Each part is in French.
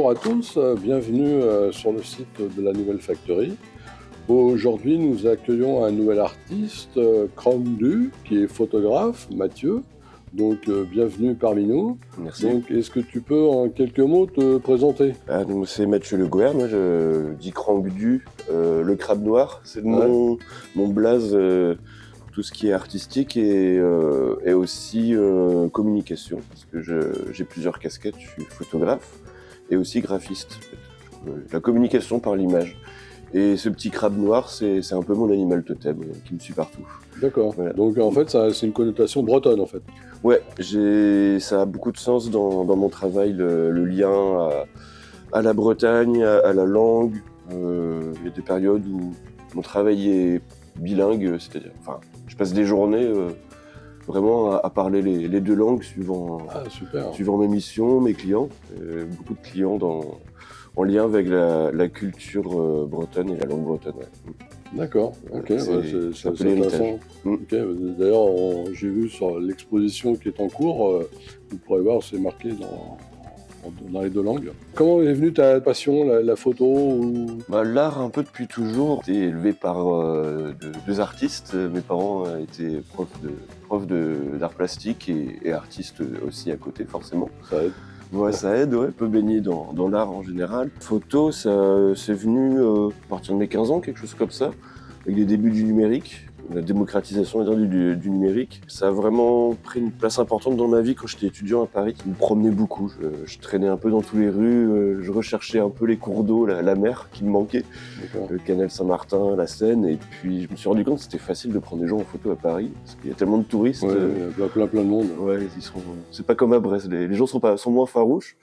Bonjour à tous, bienvenue sur le site de la Nouvelle Factory. Aujourd'hui, nous accueillons un nouvel artiste, Krangdu, qui est photographe, Mathieu. Donc, bienvenue parmi nous. Merci. Donc, est-ce que tu peux en quelques mots te présenter? Donc c'est Mathieu Le Goer, moi je dis Krangdu, le crabe noir, c'est mon blaze, tout ce qui est artistique et aussi communication, parce que j'ai plusieurs casquettes, je suis photographe et aussi graphiste. La communication par l'image. Et ce petit crabe noir, c'est un peu mon animal totem qui me suit partout. D'accord. Voilà. Donc, en fait, c'est une connotation bretonne, en fait. Ouais, ça a beaucoup de sens dans mon travail, le lien à la Bretagne, à la langue. Il y a des périodes où mon travail est bilingue, c'est-à-dire, enfin, je passe des journées vraiment à parler les deux langues suivant mes missions, mes clients. Beaucoup de clients en lien avec la culture bretonne et la langue bretonne. Ouais. D'accord, ok, c'est un peu l'héritage. Okay. D'ailleurs, j'ai vu sur l'exposition qui est en cours, vous pourrez voir, c'est marqué dans les deux langues. Comment est venue ta passion, la photo ou... L'art, un peu depuis toujours. J'ai été élevé par deux artistes. Mes parents étaient profs d'art plastique et artistes aussi à côté, forcément. Ça aide. Ouais, ça aide, ouais, peut baigner dans l'art en général. Photo, c'est venu à partir de mes 15 ans, quelque chose comme ça, avec les débuts du numérique, la démocratisation du numérique. Ça a vraiment pris une place importante dans ma vie quand j'étais étudiant à Paris. Je me promenais beaucoup, je traînais un peu dans toutes les rues, je recherchais un peu les cours d'eau, la mer qui me manquait, le canal Saint-Martin, la Seine, et puis je me suis rendu compte que c'était facile de prendre des gens en photo à Paris, parce qu'il y a tellement de touristes. Ouais, il y a plein de monde. Ouais, c'est pas comme à Brest, les gens sont moins farouches.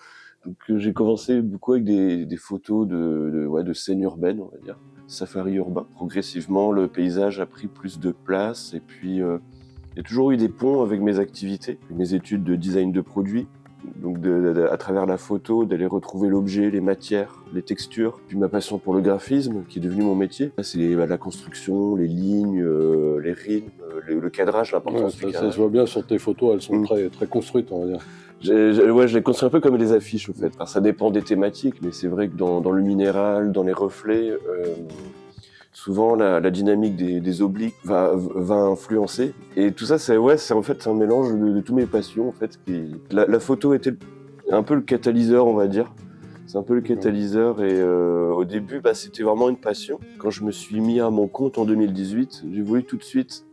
Donc j'ai commencé beaucoup avec des photos de scènes urbaines, on va dire. Safari urbain. Progressivement, le paysage a pris plus de place et puis il y a toujours eu des ponts avec mes activités, mes études de design de produits. Donc à travers la photo, d'aller retrouver l'objet, les matières, les textures, puis ma passion pour le graphisme qui est devenu mon métier. Là, c'est la construction, les lignes, les rythmes, le cadrage, l'importance du cadrage. Ça se voit bien sur tes photos, elles sont très construites, on va dire. Je les construis un peu comme des affiches, au fait. Enfin, ça dépend des thématiques, mais c'est vrai que dans le minéral, dans les reflets, souvent la dynamique des obliques va influencer. Et tout ça, c'est en fait un mélange de tous mes passions, en fait. La photo était un peu le catalyseur, on va dire. C'est un peu le catalyseur et au début, c'était vraiment une passion. Quand je me suis mis à mon compte en 2018, j'ai voulu tout de suite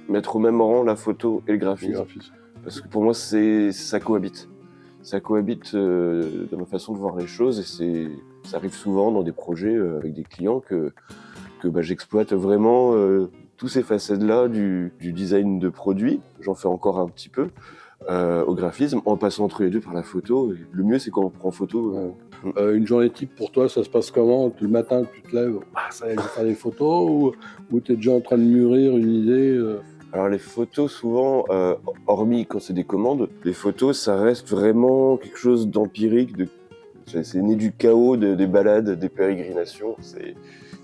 mettre au même rang la photo et le graphisme. Parce que pour moi, ça cohabite. Ça cohabite dans ma façon de voir les choses et ça arrive souvent dans des projets avec des clients que j'exploite vraiment tous ces facettes-là du design de produits. J'en fais encore un petit peu au graphisme en passant entre les deux par la photo. Et le mieux, c'est quand on prend photo. Une journée type pour toi, ça se passe comment? Le matin, tu te lèves, ça y est, je vais faire des photos ou tu es déjà en train de mûrir une idée Alors les photos, souvent, hormis quand c'est des commandes, les photos, ça reste vraiment quelque chose d'empirique. C'est né du chaos des balades, des pérégrinations.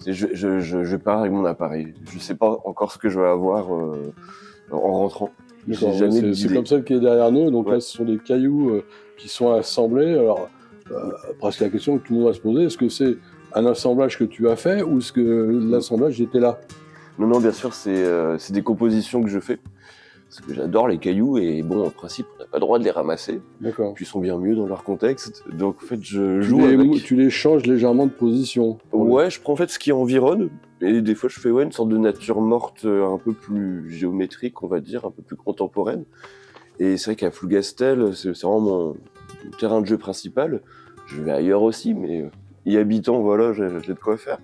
Je pars avec mon appareil. Je sais pas encore ce que je vais avoir en rentrant. C'est comme celle qui est derrière nous. Donc là, ce sont des cailloux qui sont assemblés. Alors, presque la question que tout le monde va se poser, est-ce que c'est un assemblage que tu as fait ou est-ce que l'assemblage était là? Non, bien sûr, c'est des compositions que je fais. Parce que j'adore les cailloux et bon, en principe, on n'a pas le droit de les ramasser. D'accord. Puis ils sont bien mieux dans leur contexte. Donc en fait, je joue avec. Tu les changes légèrement de position. Ouais, je prends en fait ce qui environne. Et des fois, je fais une sorte de nature morte un peu plus géométrique, on va dire, un peu plus contemporaine. Et c'est vrai qu'à Plougastel, c'est vraiment mon terrain de jeu principal. Je vais ailleurs aussi, mais y habitant, voilà, j'ai de quoi faire.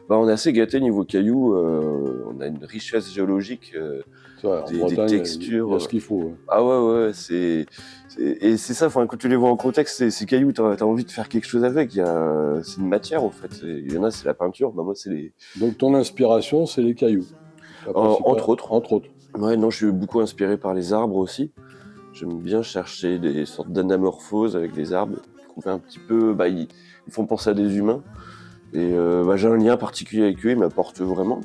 On est assez gâté niveau cailloux. On a une richesse géologique. Des textures. Il y a ce qu'il faut. Ouais. Ah ouais, et c'est ça, quand tu les vois en contexte, ces cailloux, t'as envie de faire quelque chose avec. C'est une matière, en fait. Il y en a, c'est la peinture, moi, c'est les... Donc ton inspiration, c'est les cailloux entre autres. Ouais, non, je suis beaucoup inspiré par les arbres aussi. J'aime bien chercher des sortes d'anamorphoses avec les arbres. Trouver un petit peu... ils font penser à des humains. Et j'ai un lien particulier avec eux, ils m'apportent vraiment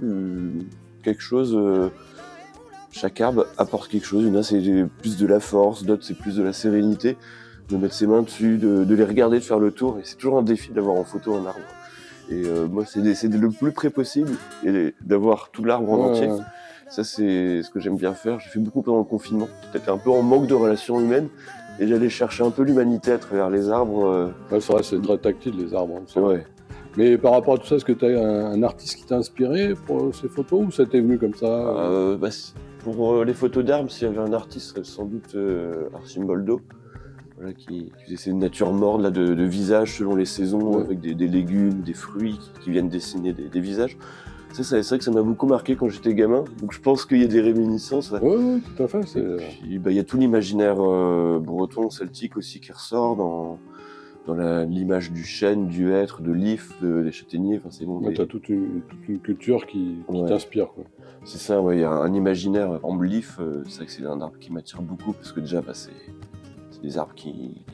quelque chose... Chaque arbre apporte quelque chose. Il y en a, c'est plus de la force, d'autres, c'est plus de la sérénité. de mettre ses mains dessus, de les regarder, de faire le tour. Et c'est toujours un défi d'avoir en photo un arbre. Et moi, c'est le plus près possible et d'avoir tout l'arbre en entier. Ouais. Ça, c'est ce que j'aime bien faire. J'ai fait beaucoup pendant le confinement. Peut-être un peu en manque de relations humaines. Et j'allais chercher un peu l'humanité à travers les arbres. Ouais, c'est vrai, c'est très tactile les arbres. Hein, Ouais. Mais par rapport à tout ça, est-ce que tu as un artiste qui t'a inspiré pour ces photos ou ça t'est venu comme ça Pour les photos d'arbres, s'il y avait un artiste, ce serait sans doute Arcimboldo, voilà, qui faisait ces natures mortes là, de visages selon les saisons, Ouais. avec des légumes, des fruits qui viennent dessiner des visages. Ça, c'est vrai que ça m'a beaucoup marqué quand j'étais gamin, donc je pense qu'il y a des réminiscences. Ouais. Oui, tout à fait. Et puis, il y a tout l'imaginaire breton, celtique aussi qui ressort dans l'image du chêne, du hêtre, de l'if, des châtaigniers. Enfin, c'est bon. Ouais, tu as toute une culture qui Ouais. t'inspire. Quoi. C'est ça, ouais, il y a un imaginaire en l'if. C'est vrai que c'est un arbre qui m'attire beaucoup parce que déjà, c'est des arbres qui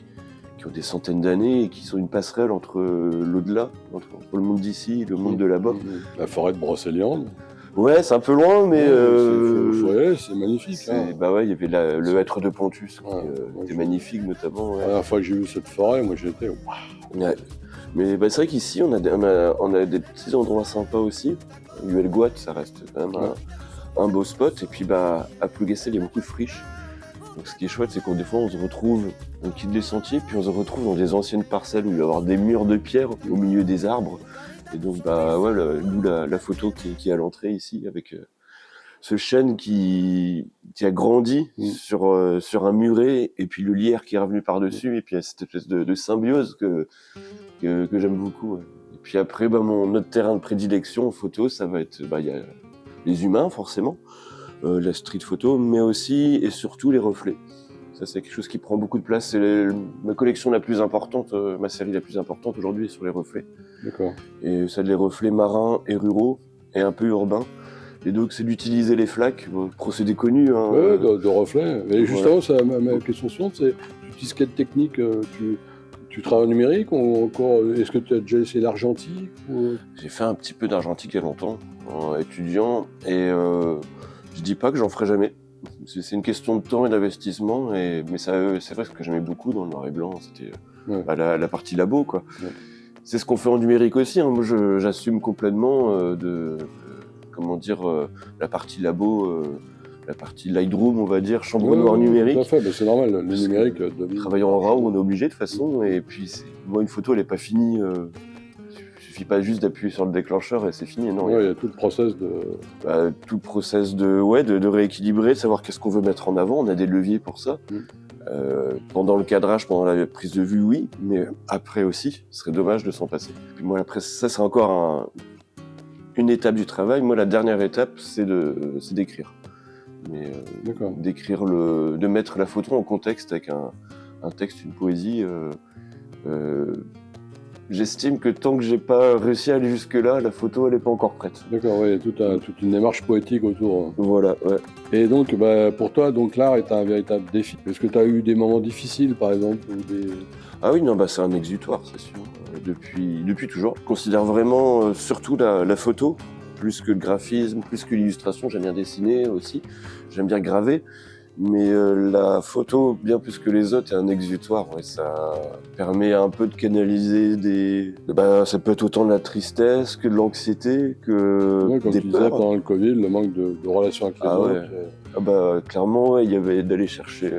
ont des centaines d'années et qui sont une passerelle entre l'au-delà, entre le monde d'ici et le monde de là-bas. La forêt de Brocéliande. Ouais, c'est un peu loin, mais C'est magnifique. Hein. Bah ouais, il y avait le hêtre de Pontus qui était magnifique, notamment. Ouais. La dernière fois que j'ai vu cette forêt, moi j'étais. Waouh. Ouais. Mais c'est vrai qu'ici, on a des petits endroits sympas aussi. Huelgoat, ça reste quand même un beau spot. Et puis à Plougastel, il y a beaucoup de friches. Donc ce qui est chouette, c'est qu'on des fois, on se retrouve, on quitte les sentiers, puis on se retrouve dans des anciennes parcelles où il va y avoir des murs de pierre au milieu des arbres. Et donc, d'où la photo qui est à l'entrée ici, avec ce chêne qui a grandi sur un muret, et puis le lierre qui est revenu par-dessus, et puis il y a cette espèce de symbiose que j'aime beaucoup. Ouais. Et puis après, notre terrain de prédilection en photo, ça va être, y a les humains forcément, la street photo, mais aussi et surtout les reflets. Ça, c'est quelque chose qui prend beaucoup de place. C'est ma collection la plus importante, ma série la plus importante aujourd'hui est sur les reflets. D'accord. Et ça, les reflets marins et ruraux, et un peu urbains. Et donc, c'est d'utiliser les flaques, procédé connu. Hein, Ouais, de reflets. Mais justement, ma question suivante, c'est tu utilises quelle technique tu travailles en numérique ou encore est-ce que tu as déjà essayé l'argentique ou... J'ai fait un petit peu d'argentique il y a longtemps, en étudiant, et je dis pas que j'en ferai jamais. C'est une question de temps et d'investissement, mais c'est vrai ce que j'aimais beaucoup dans le noir et blanc, c'était la partie labo, quoi. Ouais. C'est ce qu'on fait en numérique aussi. Hein. Moi, j'assume complètement la partie labo, la partie Lightroom, on va dire, chambre noire numérique. Tout à fait, c'est normal, le numérique. Travaillant en RAW, on est obligé de toute façon, et puis moi, une photo, elle n'est pas finie. Il suffit pas juste d'appuyer sur le déclencheur et c'est fini. Non, il y a tout le process de rééquilibrer, de savoir qu'est-ce qu'on veut mettre en avant. On a des leviers pour ça. Pendant le cadrage, pendant la prise de vue, oui, mais après aussi, ce serait dommage de s'en passer. Puis moi, après, ça, c'est encore une étape du travail. Moi, la dernière étape, c'est d'écrire. Mais d'écrire de mettre la photo en contexte avec un texte, une poésie. J'estime que tant que j'ai pas réussi à aller jusque-là, la photo, elle est pas encore prête. D'accord, il y a toute une démarche poétique autour. Voilà, ouais. Et donc, pour toi, l'art est un véritable défi. Est-ce que tu as eu des moments difficiles, par exemple Ah oui, non, c'est un exutoire, c'est sûr. Depuis toujours. Je considère vraiment, surtout la photo, plus que le graphisme, plus que l'illustration. J'aime bien dessiner aussi, j'aime bien graver. Mais la photo, bien plus que les autres, est un exutoire. Ouais, ça permet un peu de canaliser ça peut être autant de la tristesse que de l'anxiété, que comme des tu peurs. disais pendant le Covid, le manque de relations avec les autres. Clairement, il y avait d'aller chercher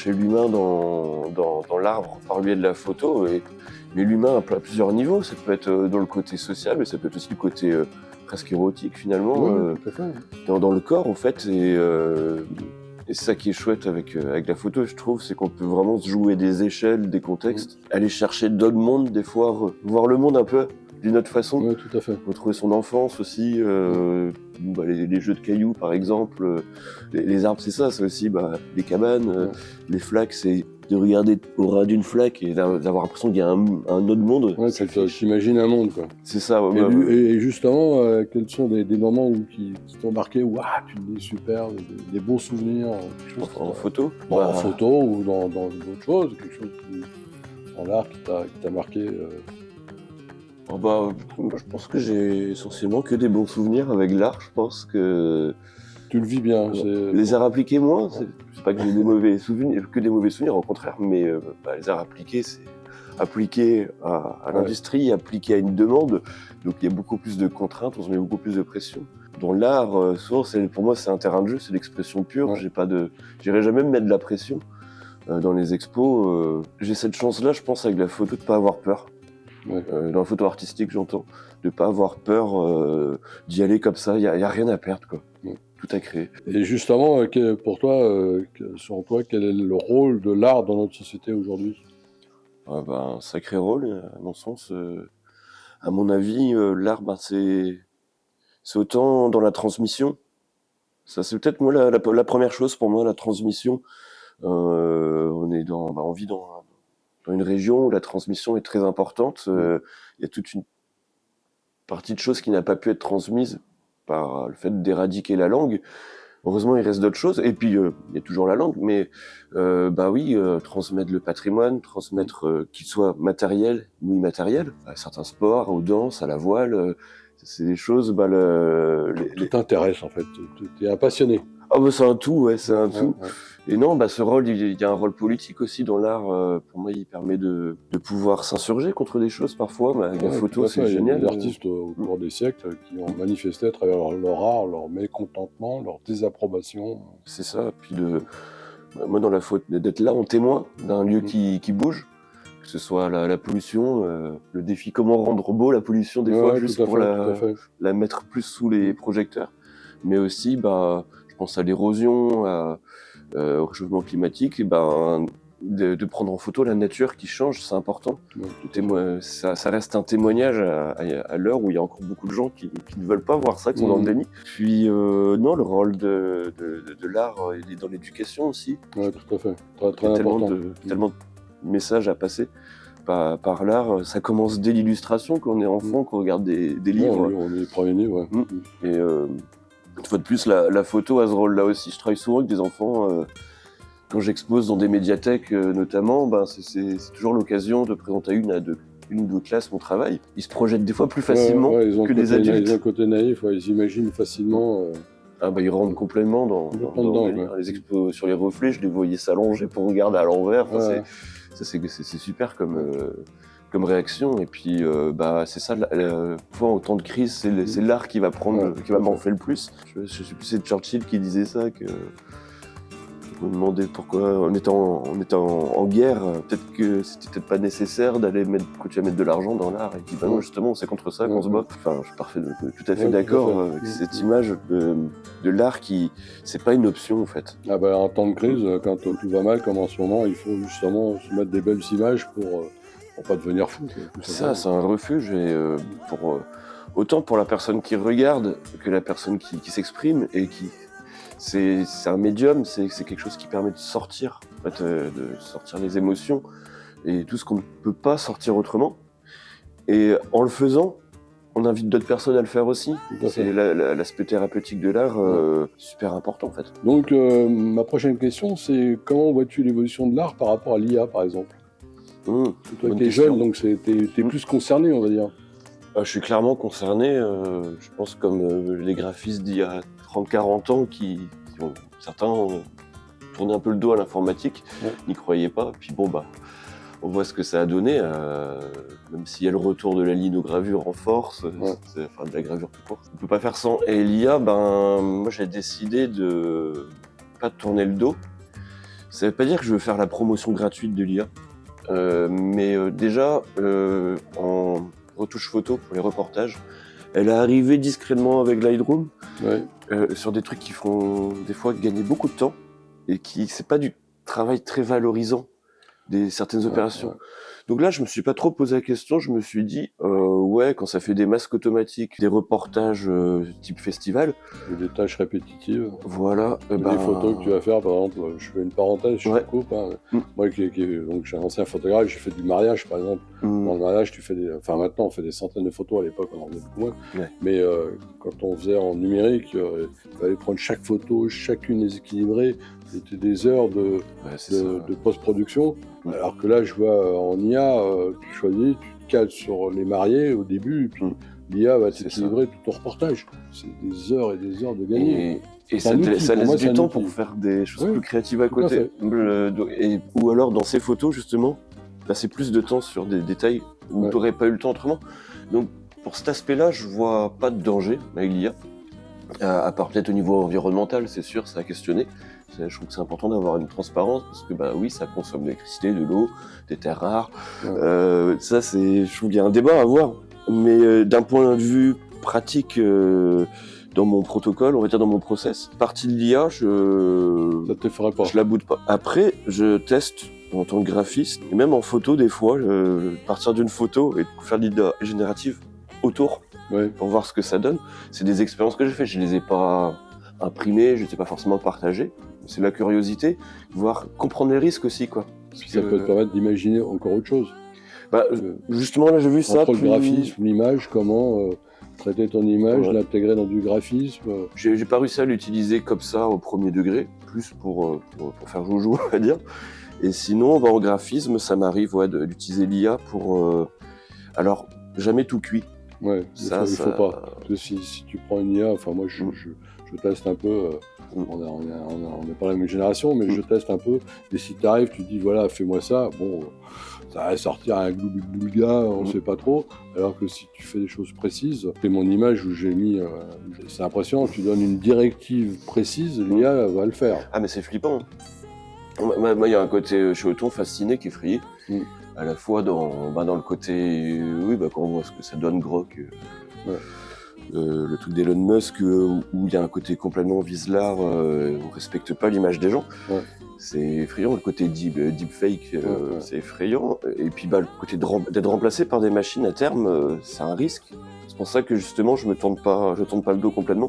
l'humain dans l'arbre par le biais de la photo. Mais l'humain à plusieurs niveaux. Ça peut être dans le côté social, mais ça peut être aussi le côté presque érotique finalement. Dans le corps, en fait. Et c'est ça qui est chouette avec la photo, je trouve, c'est qu'on peut vraiment se jouer des échelles, des contextes, aller chercher d'autres mondes, des fois, voir le monde un peu d'une autre façon. Oui, tout à fait. Retrouver son enfance aussi, les jeux de cailloux, par exemple. Les arbres, c'est ça, c'est aussi les cabanes, les flaques, c'est de regarder au ras d'une flaque et d'avoir l'impression qu'il y a un autre monde. Ouais, tu t'imagines un monde, quoi. C'est ça. Et justement, quels sont des moments qui t'ont marqué, où tu te dis super, des bons souvenirs en photo en photo ou dans d'autres choses, quelque chose en l'art qui t'a marqué je pense que j'ai essentiellement que des bons souvenirs avec l'art. Je pense que Tu le vis bien. Les arts appliqués, moins. C'est pas que j'ai des mauvais souvenirs, au contraire. Mais les arts appliqués, c'est appliqué à l'industrie, appliqué à une demande. Donc il y a beaucoup plus de contraintes, on se met beaucoup plus de pression. Dans l'art, souvent, pour moi, c'est un terrain de jeu, c'est l'expression pure. J'irai jamais me mettre de la pression. Dans les expos, j'ai cette chance-là, je pense, avec la photo, de pas avoir peur. Dans la photo artistique, j'entends, de pas avoir peur d'y aller comme ça. Il y a rien à perdre, quoi. Tout à créer. Et justement, pour toi, selon toi, quel est le rôle de l'art dans notre société aujourd'hui? Un sacré rôle, à mon sens. À mon avis, l'art, c'est autant dans la transmission. Ça, c'est peut-être moi la première chose pour moi, la transmission. On vit dans une région où la transmission est très importante. Il y a toute une partie de choses qui n'a pas pu être transmise par le fait d'éradiquer la langue. Heureusement, il reste d'autres choses. Et puis, il y a toujours la langue, mais transmettre le patrimoine, transmettre qu'il soit matériel ou immatériel, à certains sports, aux danses, à la voile, c'est des choses... Tout t'intéresse, en fait. Tu es un passionné. Ah c'est un tout, c'est un tout. Et non, ce rôle, il y a un rôle politique aussi dans l'art. Pour moi, il permet de pouvoir s'insurger contre des choses parfois. La photo, c'est génial. Il y a des artistes au cours des siècles qui ont manifesté à travers leur art, leur mécontentement, leur désapprobation. C'est ça. Puis moi, dans la photo, d'être là en témoin d'un lieu qui bouge, que ce soit la pollution, le défi comment rendre beau la pollution des fois, juste pour la mettre plus sous les projecteurs. Mais aussi, je pense à l'érosion, au réchauffement climatique, de prendre en photo la nature qui change, c'est important. Ça reste un témoignage à l'heure où il y a encore beaucoup de gens qui ne veulent pas voir ça, qui sont dans le déni. Puis non, le rôle de l'art, il est dans l'éducation aussi. Oui, tout à fait. Très important. Tellement de messages à passer par l'art. Ça commence dès l'illustration, quand on est enfant, qu'on regarde des livres. On est prévenus, ouais. Et une fois de plus, la photo a ce rôle-là aussi. Je travaille souvent avec des enfants. Quand j'expose dans des médiathèques notamment, c'est toujours l'occasion de présenter à une ou deux classes mon travail. Ils se projettent des fois plus facilement que des adultes. Ils ont un côté naïf, ils imaginent facilement. Ils rentrent complètement dans les expos sur les reflets. Je les voyais s'allonger pour regarder à l'envers. C'est super comme réaction. Et puis c'est ça. En temps de crise, c'est l'art qui va m'enfler le plus. Je sais plus, c'est Churchill qui disait ça, que je me demandais pourquoi, en étant en guerre, peut-être que c'était peut-être pas nécessaire continuer à mettre de l'argent dans l'art. Et puis non, justement, c'est contre ça qu'on se bat. Enfin, je suis tout à fait d'accord avec cette image de l'art qui, c'est pas une option en fait. En temps de crise, quand tout va mal comme en ce moment, il faut justement se mettre des belles images pour pas devenir fou. Ça, c'est un refuge, et autant pour la personne qui regarde que la personne qui s'exprime, et c'est un médium, c'est quelque chose qui permet de sortir, de sortir les émotions et tout ce qu'on ne peut pas sortir autrement. Et en le faisant, on invite d'autres personnes à le faire aussi. C'est l'aspect thérapeutique de l'art, super important en fait. Donc ma prochaine question, c'est comment vois-tu l'évolution de l'art par rapport à l'IA par exemple? Toi qui es jeune, donc t'es plus concerné, on va dire. Je suis clairement concerné, je pense comme les graphistes d'il y a 30-40 ans certains ont tourné un peu le dos à l'informatique, n'y croyaient pas, puis on voit ce que ça a donné, même s'il y a le retour de la linogravure en force, de la gravure tout court. On peut pas faire sans. Et l'IA, moi j'ai décidé de pas tourner le dos. Ça veut pas dire que je veux faire la promotion gratuite de l'IA, mais déjà en retouche photo pour les reportages, elle est arrivée discrètement avec Lightroom, sur des trucs qui font des fois gagner beaucoup de temps, et c'est pas du travail très valorisant certaines opérations. Donc là, je me suis pas trop posé la question, je me suis dit, quand ça fait des masques automatiques, des reportages type festival. Des tâches répétitives. Voilà. Des photos que tu vas faire, par exemple, je fais une parenthèse, je coupe. Moi, donc, je suis un ancien photographe, j'ai fait du mariage, par exemple. Dans le mariage, maintenant, on fait des centaines de photos, à l'époque, on en faisait beaucoup moins. Mais quand on faisait en numérique, il fallait prendre chaque photo, chacune les équilibrer. C'était des heures de post-production. Alors que là, je vois en IA, tu choisis, tu te cales sur les mariés au début, et puis l'IA va t'équilibrer tout ton reportage. C'est des heures et des heures de gagner. Et C'est ça, un outil, ça pour moi, laisse c'est du un temps outil. pour faire des choses Oui, plus créatives à tout à côté. fait. Ou alors dans ces photos, justement, passer plus de temps sur des détails où Ouais. tu n'aurais pas eu le temps autrement. Donc pour cet aspect-là, je vois pas de danger avec l'IA. À part peut-être au niveau environnemental, c'est sûr, ça a questionné. Je trouve que c'est important d'avoir une transparence parce que bah oui, ça consomme de l'électricité, de l'eau, des terres rares. Ouais. Ça, je trouve qu'il y a un débat à avoir. Mais d'un point de vue pratique, dans mon protocole, on va dire dans mon process, partie de l'IA, Ça te ferait pas. je la boude pas. Après, je teste en tant que graphiste, et même en photo des fois, partir d'une photo et faire de l'IA générative autour Ouais. pour voir ce que ça donne. C'est des expériences que j'ai fait. Je les ai pas imprimées, je les ai pas forcément partagées. C'est la curiosité, voir comprendre les risques aussi, quoi. Puis ça peut te permettre d'imaginer encore autre chose. Bah, justement, là, j'ai vu ça. Entre le graphisme, l'image, comment traiter ton image, Ouais. l'intégrer dans du graphisme. J'ai pas réussi à l'utiliser comme ça au premier degré, plus pour faire joujou, on va dire. Et sinon, bah, en graphisme, ça m'arrive d'utiliser l'IA pour... alors, jamais tout cuit. Ouais, Ça, il faut pas. Parce que si tu prends une IA, enfin moi je teste un peu, on n'est pas la même génération, mais je teste un peu, et si tu arrives, tu dis voilà, fais-moi ça, bon, ça va sortir un gloubi-boulga, on sait pas trop, alors que si tu fais des choses précises, c'est mon image où j'ai mis, c'est impressionnant, tu donnes une directive précise, l'IA va le faire. Ah mais c'est flippant. Moi, il y a un côté, je suis autant fasciné qu'effrayé. À la fois dans le côté, quand on voit ce que ça donne Grok, le truc d'Elon Musk, où il y a un côté complètement viselard, on respecte pas l'image des gens. Ouais. C'est effrayant, le côté deepfake, c'est effrayant. Et puis le côté d'être remplacé par des machines à terme, c'est un risque. C'est pour ça que justement je tourne pas le dos complètement,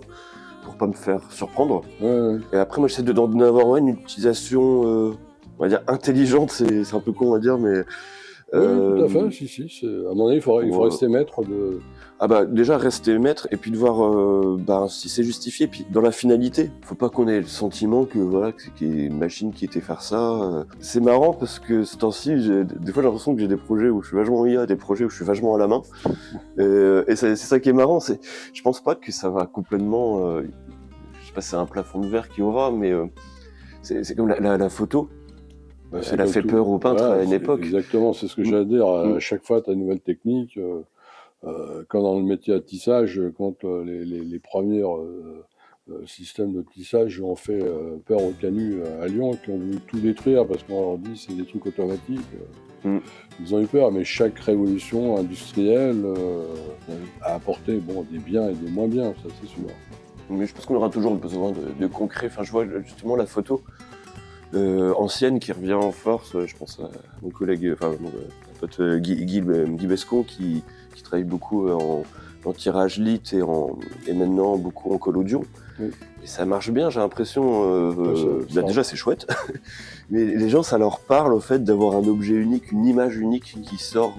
pour pas me faire surprendre. Ouais. Et après moi j'essaie d'en avoir une utilisation, on va dire intelligente, c'est un peu con à dire, mais... Oui, tout à fait, si. À mon avis, il faut rester maître de... Ah bah déjà rester maître et puis de voir si c'est justifié. Puis dans la finalité, faut pas qu'on ait le sentiment que voilà qu'il y ait une machine qui était faire ça. C'est marrant parce que ce temps-ci, des fois j'ai l'impression que j'ai des projets où je suis vachement IA, des projets où je suis vachement à la main. Et c'est ça qui est marrant. Je pense pas que ça va complètement. Je sais pas si c'est un plafond de verre qui aura, mais c'est comme la photo. Elle a fait peur aux peintres à une époque. Exactement, c'est ce que j'allais dire. À chaque fois, tu as une nouvelle technique. Quand dans le métier à tissage, quand les premiers systèmes de tissage ont fait peur aux canuts à Lyon, qui ont voulu tout détruire parce qu'on leur dit c'est des trucs automatiques. Ils ont eu peur, mais chaque révolution industrielle a apporté des biens et des moins biens, ça c'est sûr. Mais je pense qu'on aura toujours besoin de concret. Enfin, je vois justement la photo ancienne qui revient en force. Je pense à mon collègue, mon pote Guy Bescon qui travaille beaucoup en tirage lit et maintenant beaucoup en collodion. Oui. Et ça marche bien, j'ai l'impression. Déjà, c'est chouette. Mais les gens, ça leur parle au fait d'avoir un objet unique, une image unique qui sort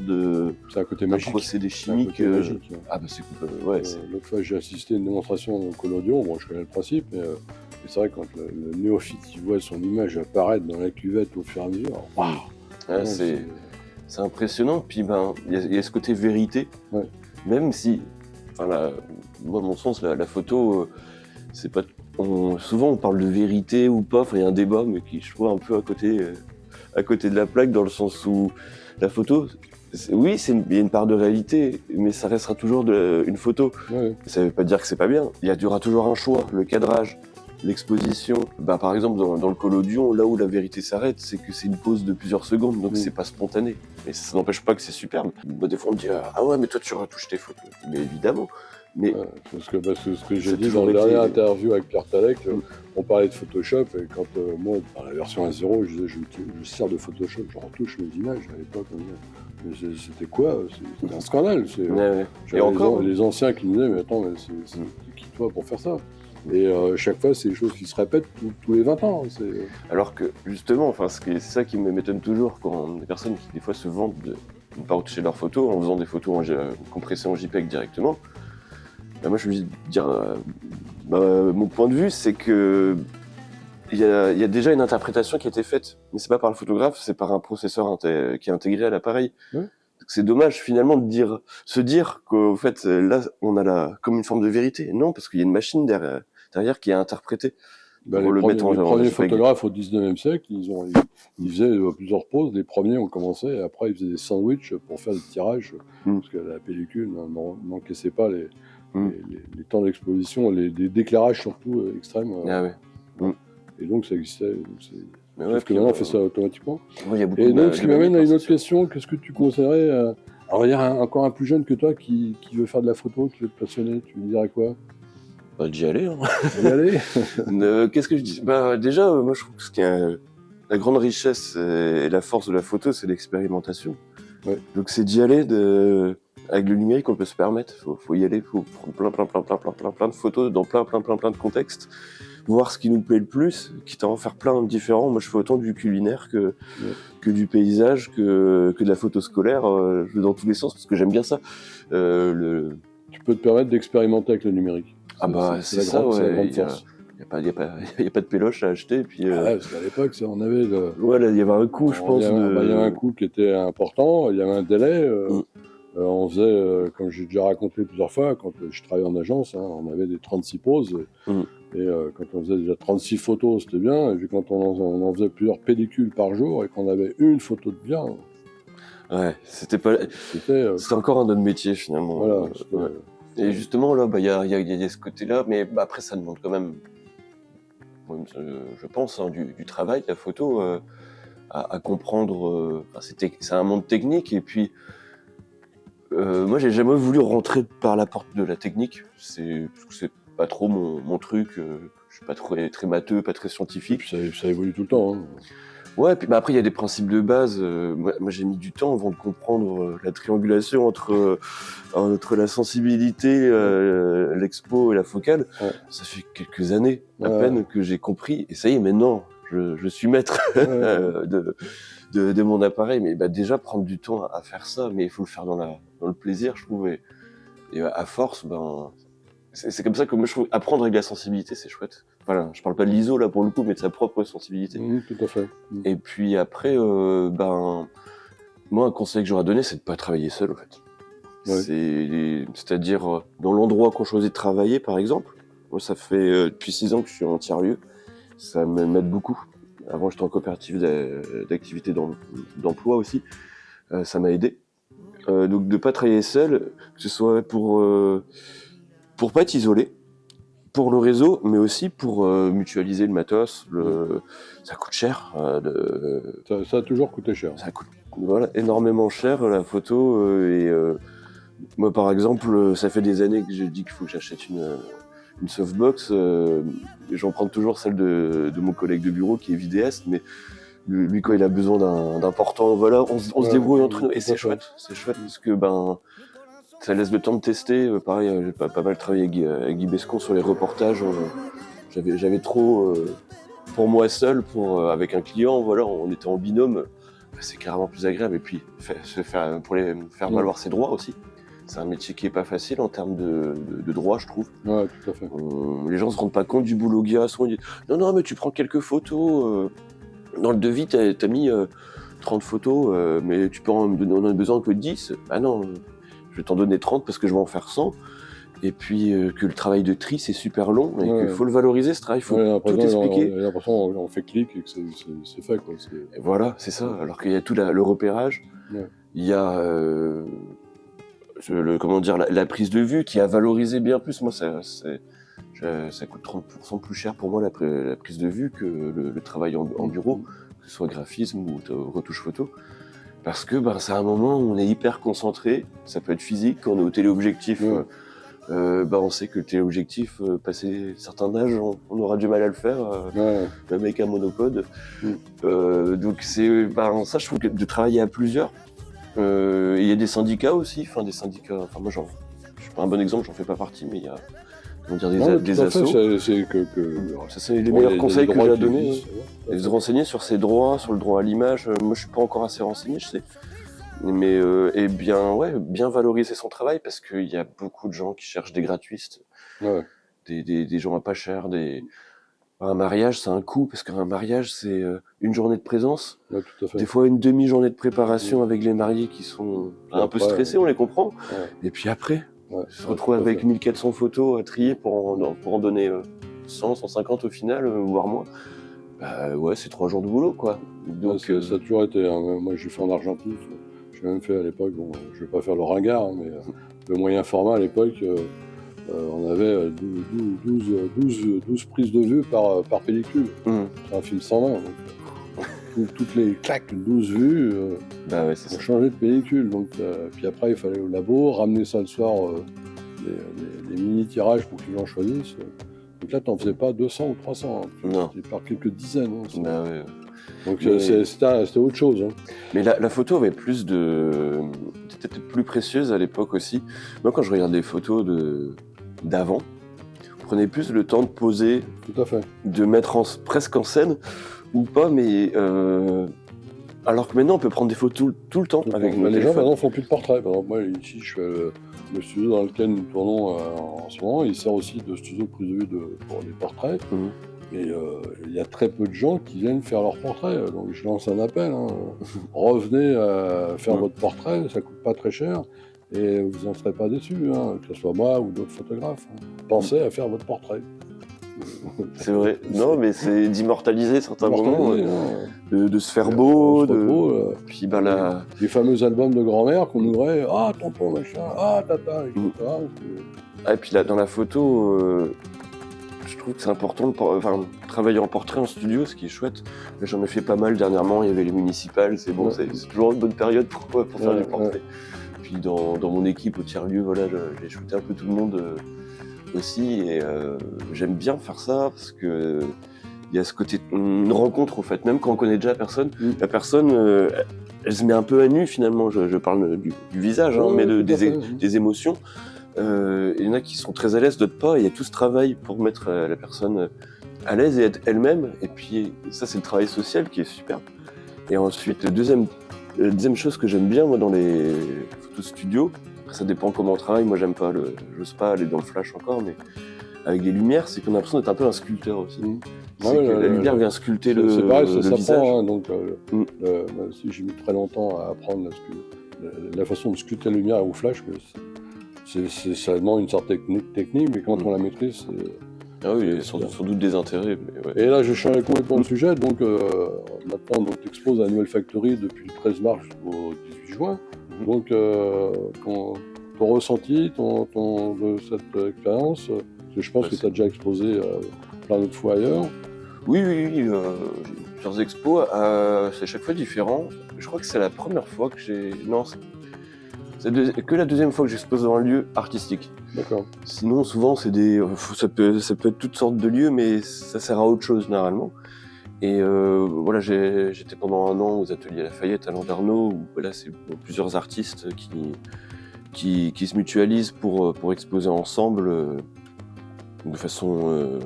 c'est un côté magique. Procédé chimique. C'est un côté magique. Ah bah c'est l'autre fois, j'ai assisté à une démonstration en collodion. Bon, je connais le principe, mais c'est vrai quand le néophyte voit son image apparaître dans la cuvette au fur et à mesure. Waouh. C'est impressionnant. Puis il y a ce côté vérité. Ouais. Même si, moi, à mon sens, la photo, c'est pas. Souvent, on parle de vérité ou pas. Il y a un débat, mais qui je trouve un peu à côté de la plaque, dans le sens où la photo, il y a une part de réalité, mais ça restera toujours une photo. Ouais. Ça veut pas dire que c'est pas bien. Il y aura toujours un choix, le cadrage, l'exposition. Par exemple, dans le collodion, là où la vérité s'arrête, c'est que c'est une pause de plusieurs secondes, donc c'est pas spontané. Mais ça n'empêche pas que c'est superbe. Des fois, on me dit ah ouais, mais toi tu retouches tes photos. Mais évidemment. Mais parce que ce que j'ai dit dans la dernière interview avec Pierre Talec, on parlait de Photoshop, et quand moi, dans la version 1.0, je disais je sers de Photoshop, je retouche mes images à l'époque. Mais c'était quoi? C'était un scandale. Et encore les anciens qui me disaient mais attends, mais c'est qui toi pour faire ça? Et chaque fois, c'est des choses qui se répètent tous les 20 ans. Alors que, justement, c'est ça qui m'étonne toujours, quand des personnes qui, des fois, se vantent de ne pas retoucher leurs photos en faisant des photos compressées en JPEG directement. Moi, je veux dire, mon point de vue, c'est que il y a déjà une interprétation qui a été faite, mais c'est pas par le photographe, c'est par un processeur qui est intégré à l'appareil. Ouais. C'est dommage finalement se dire qu'au fait là on a comme une forme de vérité. Non, parce qu'il y a une machine derrière derrière qui est interprété. Ben, Pour les mettre en premiers JPEG. photographes au 19e siècle, ils faisaient plusieurs poses. Les premiers ont commencé, et après ils faisaient des sandwichs pour faire des tirages, parce que la pellicule n'encaissait pas les temps d'exposition, les d'éclairage surtout extrêmes. Ah ouais. Et donc ça existait. Mais Sauf que maintenant on fait ça automatiquement. Ouais, il y a beaucoup Et de donc ce qui m'amène à une autre question. question, qu'est-ce que tu conseillerais alors il y a encore un plus jeune que toi qui veut faire de la photo, qui veut te passionner, tu lui dirais quoi? Bah, d'y aller. Hein. D'y aller? Qu'est-ce que je dis? Bah, déjà, moi, je trouve que la grande richesse et la force de la photo, c'est l'expérimentation. Ouais. Donc, c'est d'y aller avec le numérique, on peut se permettre. Faut y aller, faut prendre plein de photos dans plein de contextes, voir ce qui nous plaît le plus, quitte à en faire plein de différents. Moi, je fais autant du culinaire que du paysage, que de la photo scolaire, je vais dans tous les sens parce que j'aime bien ça. Tu peux te permettre d'expérimenter avec le numérique. Ah bah, c'est la grande force. Il n'y a pas de péloche à acheter. Et puis, ouais, parce qu'à l'époque, on avait ouais, là, il y avait un coût, je pense. Il y avait un coût qui était important, il y avait un délai. On faisait, comme j'ai déjà raconté plusieurs fois, quand je travaillais en agence, on avait des 36 poses. Et quand on faisait déjà 36 photos, c'était bien. Et puis quand on en faisait plusieurs pellicules par jour et qu'on avait une photo de bien. Ouais, c'était encore un autre métier finalement. Voilà. Ouais. Et justement, là, il y a ce côté-là, mais après, ça demande quand même, je pense, du travail, la photo, à comprendre. C'est un monde technique, et puis, moi, j'ai jamais voulu rentrer par la porte de la technique. C'est pas trop mon truc. Je suis pas très matheux, pas très scientifique. Ça évolue tout le temps. Ouais, puis après il y a des principes de base. Moi j'ai mis du temps avant de comprendre la triangulation entre la sensibilité, l'expo et la focale. Ouais. Ça fait quelques années à peine que j'ai compris. Et ça y est, maintenant je suis maître de mon appareil. Mais déjà prendre du temps à faire ça, mais il faut le faire dans le plaisir, je trouve. Et à force, c'est comme ça que moi je trouve apprendre avec la sensibilité, c'est chouette. Voilà, je parle pas de l'ISO là pour le coup, mais de sa propre sensibilité. Tout à fait. Et puis après, moi un conseil que j'aurais donné, c'est de pas travailler seul en fait. Ouais. C'est-à-dire dans l'endroit qu'on choisit de travailler, par exemple. Moi, ça fait depuis 6 ans que je suis en tiers-lieu. Ça m'aide beaucoup. Avant, j'étais en coopérative d'activité d'emploi aussi. Ça m'a aidé. Donc de pas travailler seul, que ce soit pour pas être isolé, pour le réseau, mais aussi pour mutualiser le matos. Ça coûte cher. Ça a toujours coûté cher. Ça coûte énormément cher la photo. Moi, par exemple, ça fait des années que j'ai dit qu'il faut que j'achète une softbox. J'en prends toujours celle de mon collègue de bureau qui est vidéaste, mais lui quand il a besoin d'un portant, voilà, on se débrouille entre nous. Et c'est chouette. C'est chouette parce que ça laisse le temps de tester. Pareil, j'ai pas mal travaillé avec Guy Bescon sur les reportages. J'avais trop pour moi seul, avec un client, voilà, on était en binôme. C'est carrément plus agréable. Et puis pour les faire valoir ses droits aussi. C'est un métier qui est pas facile en termes de droit, je trouve. Ouais, tout à fait. Les gens se rendent pas compte du boulot qu'il y a. Souvent, ils disent non, mais tu prends quelques photos. Dans le devis, t'as mis 30 photos, mais on a besoin que de 10. Bah non. Je vais t'en donner 30 parce que je vais en faire 100. Et puis que le travail de tri, c'est super long et qu'il faut le valoriser, ce travail. Il faut tout expliquer. J'ai l'impression on fait clic et que c'est fait. Quoi. Et voilà, c'est ça. Alors qu'il y a tout le repérage. Ouais. Il y a la prise de vue qui a valorisé bien plus. Moi, ça coûte 30% plus cher pour moi la prise de vue que le travail en bureau, que ce soit graphisme ou retouche photo. Parce que c'est un moment où on est hyper concentré, ça peut être physique, quand on est au téléobjectif, on sait que le téléobjectif, passé certains âges, on aura du mal à le faire, même avec un monopode. Donc ça je trouve que de travailler à plusieurs, il y a des syndicats aussi, moi je suis pas un bon exemple, j'en fais pas partie, mais il y a des assos. Ça c'est les meilleurs conseils que j'ai à donner. Et se renseigner sur ses droits, sur le droit à l'image. Moi, je suis pas encore assez renseigné, je sais. Mais bien valoriser son travail parce qu'il y a beaucoup de gens qui cherchent des gratuistes, des gens à pas cher. Un mariage, c'est un coût parce qu'un mariage, c'est une journée de présence. Ouais, tout à fait. Des fois, une demi-journée de préparation avec les mariés qui sont un peu stressés, on les comprend. Ouais. Et puis après, se retrouver avec 1400 photos à trier pour en donner 100, 150 au final, voire moins. Bah ouais, c'est 3 jours de boulot, quoi. Donc, ça a toujours été. Hein. Moi, j'ai fait en argentique. J'ai même fait à l'époque, bon, je ne vais pas faire le ringard, hein, mais le moyen format à l'époque, on avait 12 prises de vue par pellicule. C'est un film 120. Donc, toutes les claques, 12 vues, bah ouais, on changeait de pellicule. Donc, puis après, il fallait au labo, ramener ça le soir, des mini-tirages pour que les gens choisissent. Donc là, tu n'en faisais pas 200 ou 300. Hein. Non. C'était par quelques dizaines. Hein, bah ouais. Donc c'était autre chose. Hein. Mais la photo avait était peut-être plus précieuse à l'époque aussi. Moi, quand je regarde des photos d'avant, on prenait plus le temps de poser, tout à fait, de mettre presque en scène ou pas, mais alors que maintenant on peut prendre des photos tout le temps avec nos les téléphones. gens maintenant font plus de portraits. Par exemple, moi ici, je fais le studio dans lequel nous tournons en ce moment. Il sert aussi de studio de prise de vue pour les portraits. Et il y a très peu de gens qui viennent faire leurs portraits. Donc je lance un appel. Hein. Revenez faire votre portrait, ça coûte pas très cher. Et vous n'en serez pas déçus, hein, que ce soit moi ou d'autres photographes. Hein. Pensez à faire votre portrait. C'est vrai. Non, mais c'est d'immortaliser certains moments, de se faire beau. Puis les fameux albums de grand-mère qu'on ouvrait. Ah, tonton, machin. Ah, tata, etc. Et puis là, dans la photo, je trouve que c'est important de travailler en portrait en studio, ce qui est chouette. J'en ai fait pas mal dernièrement. Il y avait les municipales. C'est bon, c'est toujours une bonne période pour faire du portrait. Puis dans mon équipe au tiers-lieu, voilà, j'ai shooté un peu tout le monde aussi, et j'aime bien faire ça parce que il y a ce côté une rencontre en fait, même quand on connaît déjà personne, la personne elle se met un peu à nu finalement. Je parle du visage, hein, mais des émotions. Il y en a qui sont très à l'aise, d'autres pas. Il y a tout ce travail pour mettre la personne à l'aise et être elle-même. Et puis ça, c'est le travail social qui est super. Et ensuite, deuxième chose que j'aime bien moi dans les photos studios, après ça dépend comment on travaille. Moi, j'ose pas aller dans le flash encore, mais avec des lumières, c'est qu'on a l'impression d'être un peu un sculpteur aussi. La lumière vient sculpter le visage. Prend, hein, donc, si j'ai mis très longtemps à apprendre la façon de sculpter la lumière au flash, ça demande une sorte technique, mais quand on la maîtrise, c'est... Ah oui, il y a sans doute des intérêts. Mais ouais. Et là, je change complètement de sujet. Donc, maintenant, tu exposes à la Nouvelle Factory depuis le 13 mars au 18 juin. Donc, ton ressenti de cette expérience, parce que je pense que tu as déjà exposé plein d'autres fois ailleurs. Oui, j'ai plusieurs expos. C'est chaque fois différent. Je crois que c'est la première fois que j'ai... Non, c'est que la deuxième fois que j'expose dans un lieu artistique. D'accord. Sinon, souvent, ça peut être toutes sortes de lieux, mais ça sert à autre chose généralement. Et voilà, j'étais pendant 1 an aux ateliers Lafayette à Landerneau, où voilà, c'est plusieurs artistes qui se mutualisent pour exposer ensemble de façon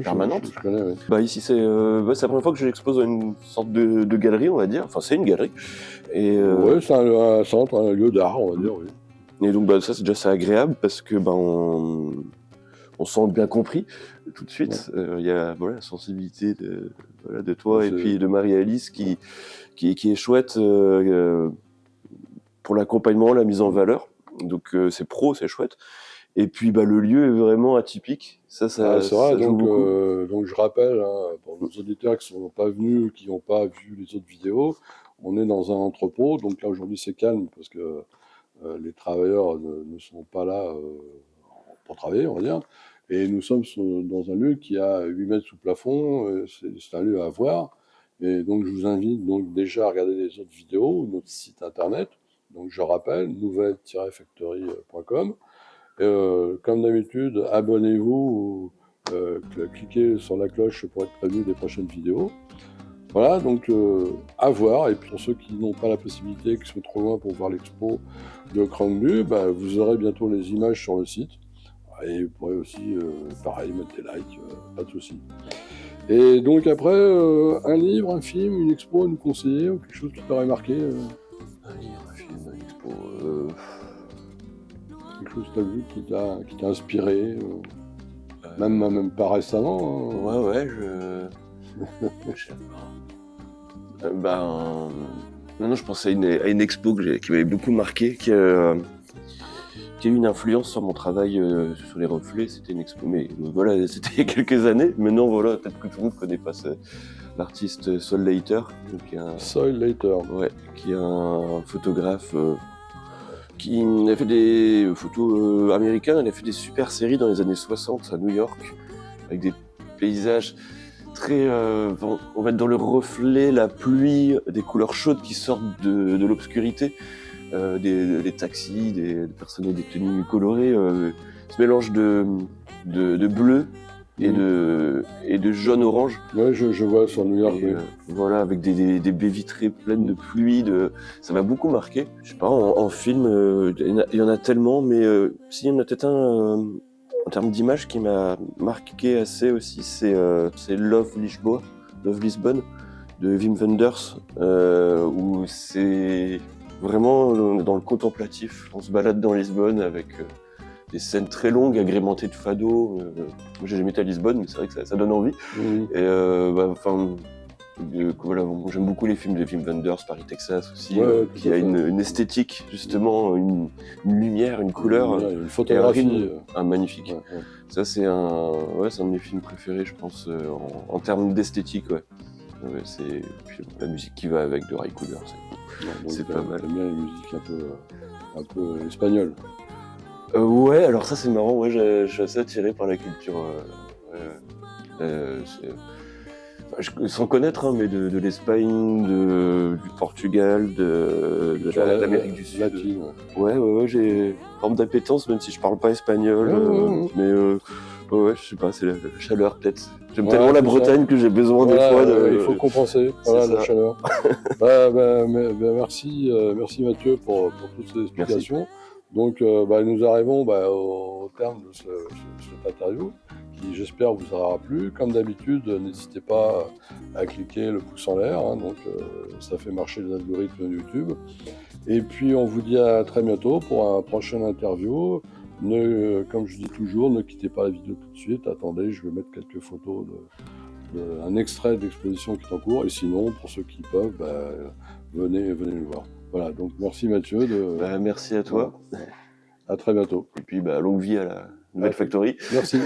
permanente. Je connais, oui. Bah ici, c'est la première fois que j'expose à une sorte de galerie, on va dire. Enfin, c'est une galerie. Et ouais, c'est un centre, un lieu d'art, on va dire, oui. Et donc ça, c'est déjà agréable parce que on se sent bien compris tout de suite. Il y a la sensibilité de toi et puis de Marie-Alice qui est chouette pour l'accompagnement, la mise en valeur. Donc c'est pro, c'est chouette. Et puis le lieu est vraiment atypique. Ça c'est vrai. Ça donc je rappelle, hein, pour nos auditeurs qui ne sont pas venus, qui n'ont pas vu les autres vidéos, on est dans un entrepôt. Donc là aujourd'hui c'est calme parce que les travailleurs ne sont pas là pour travailler, on va dire. Et nous sommes dans un lieu qui a 8 mètres sous plafond. C'est un lieu à voir. Et donc je vous invite donc déjà à regarder les autres vidéos, notre site internet. Donc je rappelle, nouvelle-factory.com. Comme d'habitude, abonnez-vous ou cliquez sur la cloche pour être prévenu des prochaines vidéos. Voilà, donc à voir. Et puis pour ceux qui n'ont pas la possibilité, qui sont trop loin pour voir l'expo de Krangdu, vous aurez bientôt les images sur le site. Et vous pourrez aussi, pareil, mettre des likes, pas de souci. Et donc après, un livre, un film, une expo à nous conseiller, ou quelque chose qui t'aurait marqué Un livre, un film, une expo... Quelque chose que tu as vu qui t'a inspiré, même pas récemment. Hein. Ouais, je sais pas. Non, je pensais à une expo qui m'avait beaucoup marqué, qui a eu une influence sur mon travail sur les reflets. C'était une expo, mais voilà, c'était il y a quelques années. Maintenant, voilà, peut-être que tout le monde ne connaît pas l'artiste Sol Leiter, Sol Leiter, ouais, qui est un photographe qui a fait des photos américains. Il a fait des super séries dans les années 60 à New York, avec des paysages très, on va être dans le reflet, la pluie, des couleurs chaudes qui sortent de l'obscurité, des taxis, des personnes avec des tenues colorées, ce mélange de bleu et de jaune-orange. Ouais, je vois sur New York. Et, voilà, avec des baies vitrées pleines de pluie. Ça m'a beaucoup marqué. Je sais pas, en film, il y en a tellement, mais s'il y en a peut-être un en termes d'image qui m'a marqué assez aussi, c'est Love Lisbonne de Wim Wenders, où c'est vraiment dans le contemplatif. On se balade dans Lisbonne avec des scènes très longues, agrémentées de fado. Moi, j'ai jamais été à Lisbonne, mais c'est vrai que ça donne envie. Et voilà, bon, j'aime beaucoup les films de Wim Wenders, Paris, Texas aussi, qui a une esthétique, justement, une lumière, une couleur, une photographie, un magnifique. Ouais. Ça, c'est un de mes films préférés, je pense, en termes d'esthétique. Ouais. Puis la musique qui va avec de Ray Cooder, c'est pas mal. T'aimes bien les musiques un peu espagnoles. Ouais, alors ça c'est marrant, ouais, je suis assez attiré par la culture, sans connaître, hein, mais de l'Espagne, du Portugal, de l'Amérique du Sud. Latine. Ouais, j'ai une forme d'appétence, même si je parle pas espagnol, mais ouais, je sais pas, c'est la chaleur peut-être. J'aime tellement la Bretagne que j'ai besoin des fois de... il faut compenser, la chaleur. Merci Mathieu pour toutes ces explications. Merci. Donc nous arrivons au terme de cette interview qui j'espère vous aura plu. Comme d'habitude, n'hésitez pas à cliquer le pouce en l'air, hein, donc ça fait marcher les algorithmes YouTube. Et puis on vous dit à très bientôt pour un prochain interview. Comme je dis toujours, ne quittez pas la vidéo tout de suite, attendez, je vais mettre quelques photos un extrait d'exposition qui est en cours, et sinon, pour ceux qui peuvent, venez nous voir. Voilà, donc merci Mathieu. Merci à toi. À très bientôt. Et puis longue vie à la Nouvelle Factory. Merci.